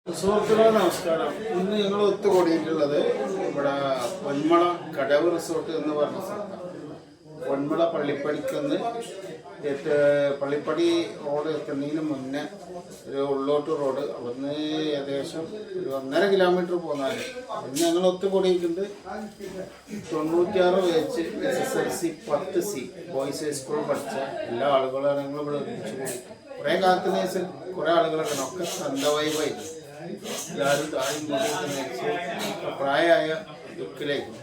സുഹൃത്തുക്കളെ നമസ്കാരം. ഇന്ന് ഞങ്ങൾ ഒത്തുകൂടിയിട്ടുള്ളത് ഇവിടെ പൊന്മള കടവ് റിസോർട്ട് എന്ന് പറഞ്ഞ സ്ഥലത്താണ്. പൊന്മള പള്ളിപ്പടിക്കുന്ന് പള്ളിപ്പടി റോഡ് എത്തുന്നതിന് മുന്നേ ഒരു ഉള്ളോട്ട് റോഡ്, അവിടുന്ന് ഏകദേശം ഒരു 1.5 കിലോമീറ്റർ പോന്നാൽ ഇന്ന് ഞങ്ങൾ ഒത്തുകൂടിയിട്ടുണ്ട്. 96 വെച്ച് SSLC 10C ബോയ്സ് ഹൈസ്കൂൾ പഠിച്ച എല്ലാ ആളുകളും ഞങ്ങൾ ഇവിടെ ഒരുമിച്ച് കൂടി. കുറേ കാലത്തിന് ശേഷം കുറേ ആളുകളൊക്കെ ഒക്കെ സ്വന്തമായി എല്ലാവരും താഴെ പ്രായമായ ദുഃഖിലായിരുന്നു.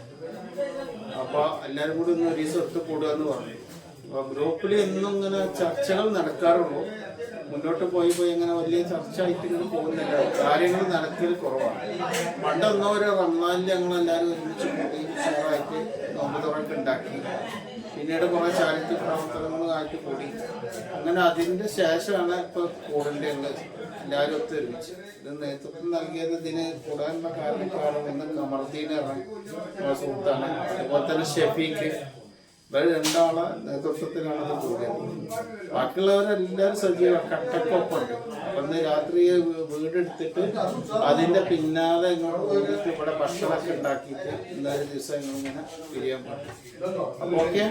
അപ്പോൾ എല്ലാവരും കൂടി ഒന്ന് ഒരു ദിവസം ഒത്തുകൂടുക എന്ന് പറഞ്ഞു. അപ്പോൾ ഗ്രൂപ്പിൽ എന്നും ഇങ്ങനെ ചർച്ചകൾ നടക്കാറുള്ളൂ. മുന്നോട്ട് പോയി ഇങ്ങനെ വലിയ ചർച്ച ആയിട്ട് ഇങ്ങനെ പോകുന്നില്ല, കാര്യങ്ങൾ നടക്കൽ കുറവാണ്. പണ്ടൊന്നോ ഒരു റമദാനിൽ ഞങ്ങളെല്ലാവരും ഒരുമിച്ച് കൂടി ഷെയറായിട്ട് നോമ്പ് തുറക്ക് ഉണ്ടാക്കി, പിന്നീട് കുറേ ചാരിറ്റി പ്രവർത്തനങ്ങളായിട്ട് കൂടി. അങ്ങനെ അതിൻ്റെ ശേഷമാണ് ഇപ്പോൾ കൂടേണ്ടത്. എല്ലാവരും ഒത്തൊരുമിച്ച് ഇത് നേതൃത്വം നൽകിയത് ഇതിന് കൂടാനുള്ള കാരണക്കാരും ഒന്ന് കമർദീന് സുഹൃത്താണ്, അതുപോലെ തന്നെ ഷെഫീക്ക്. ഇവർ രണ്ടാളെ നേതൃത്വത്തിലാണ് ഇത് കൂടിയത്. ബാക്കിയുള്ളവരെല്ലാവരും സജീവ കട്ടക്കൊപ്പുണ്ട്. അപ്പം ഇന്ന് രാത്രി വീടെടുത്തിട്ട് അതിൻ്റെ പിന്നാലെ ഇങ്ങോട്ട് പോയിട്ട് ഇവിടെ ഭക്ഷണമൊക്കെ ഉണ്ടാക്കിയിട്ട് ഇന്നൊരു ദിവസം ഇങ്ങനെ പിരിയാൻ പറ്റും. അപ്പോൾ ഓക്കെ.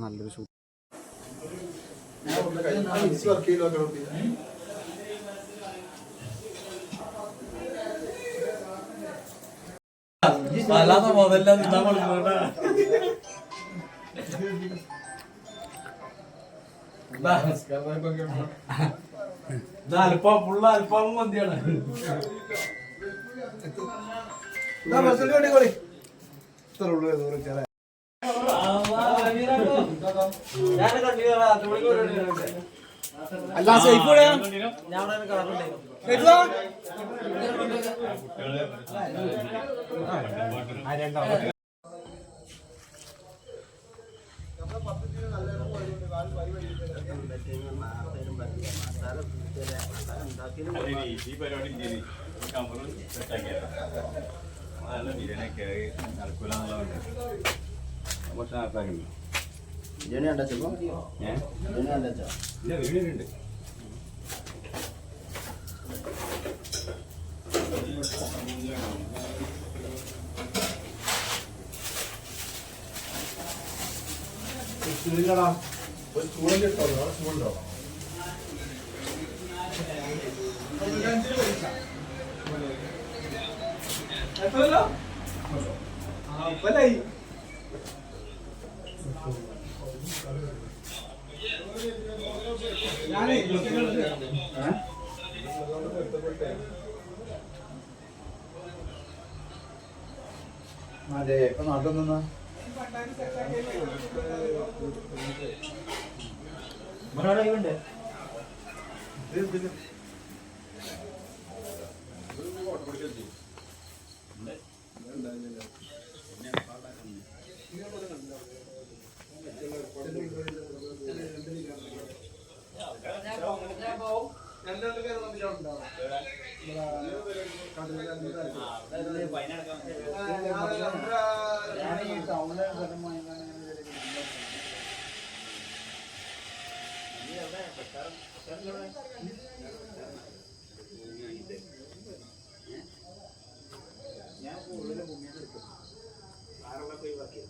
നല്ലൊരു ഷൂട്ട് അല്പം മന്തിയാണ്. അല്ല സൈഫ് ഈ പരിപാടി നല്ല ബിരിയാണിയൊക്കെ നടക്കൂല എന്നുള്ളതുകൊണ്ട് കുറച്ച് നടത്താറുണ്ട്. ബിരിയാണി കണ്ടോ? ബിരിയാണി കണ്ടോ? ഇല്ല, ബിരിയാണി ഉണ്ട്. ചൂടുണ്ടോ? അതെ, ഇപ്പൊ നാട്ടിൽ നിന്നാ ഉണ്ടായിരുന്നില്ല. ഞാൻ കൂടുതൽ ഭൂമിയിൽ എടുക്കും ആറുകളൊക്കെ ഒഴിവാക്കി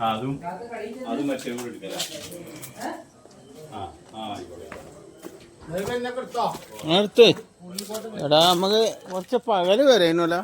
അതും മറ്റേ കൂടെ എടുക്കല അടുത്ത് എടാ നമുക്ക് കുറച്ച് പകല് വരേനല്ല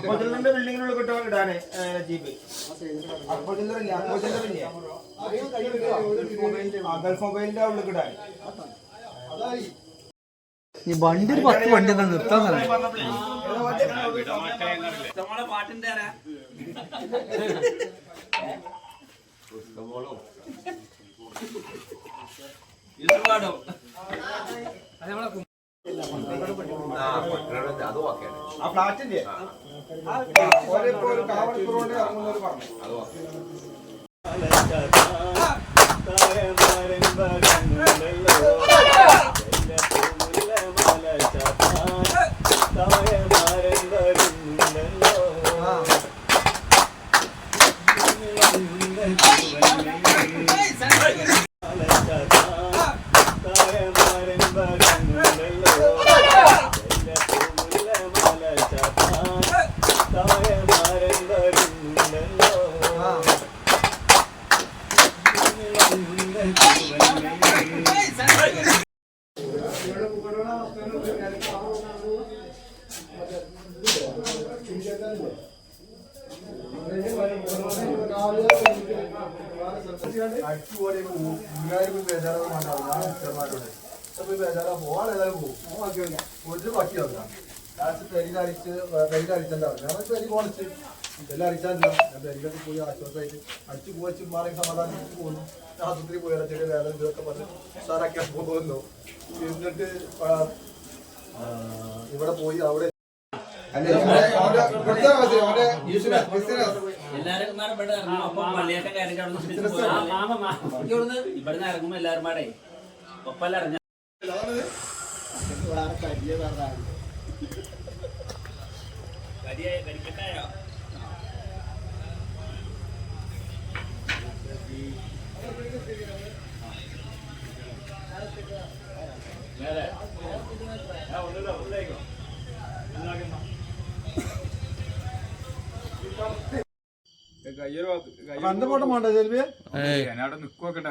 അപ്പോജിന്റെ ബിൽഡിങ്ങിനുള്ളിൽ കിട്ടാൻ ഇടാനേ ജീപ്പ് ഗൾഫ് മൊബൈലിന്റെ ഉള്ളിൽ കിട്ടാൻ ഈ വണ്ടി ഒരു 10 വണ്ടി നിർത്താൻ പാട്ടിന്റെ ആ ഫ്ലാറ്റിന്റെ ഒരു കാവണിക്കൂറോടെ ഇറങ്ങുന്നവർ പറഞ്ഞു അടിച്ചു പോയി ആശ്വാസമായിട്ട് അടിച്ചു പോയി മാറി സമാധാനിച്ചു പോകുന്നു ആശുപത്രി പോയി ചെറിയ വേദന ഇതൊക്കെ പറഞ്ഞ് ഉഷാറാക്കിയാൽ പോകുന്നു എന്നിട്ട് ഇവിടെ പോയി അവിടെ ഇവിടുന്ന് ഇറങ്ങുമ്പോ എല്ലാരും പാടെ ഒപ്പല്ല ഇറങ്ങ കരിക്കട്ടായോ ബന്ധപ്പെട്ട വേണ്ട ചെലവിയെ അവിടെ നിൽക്കുവൊക്കെ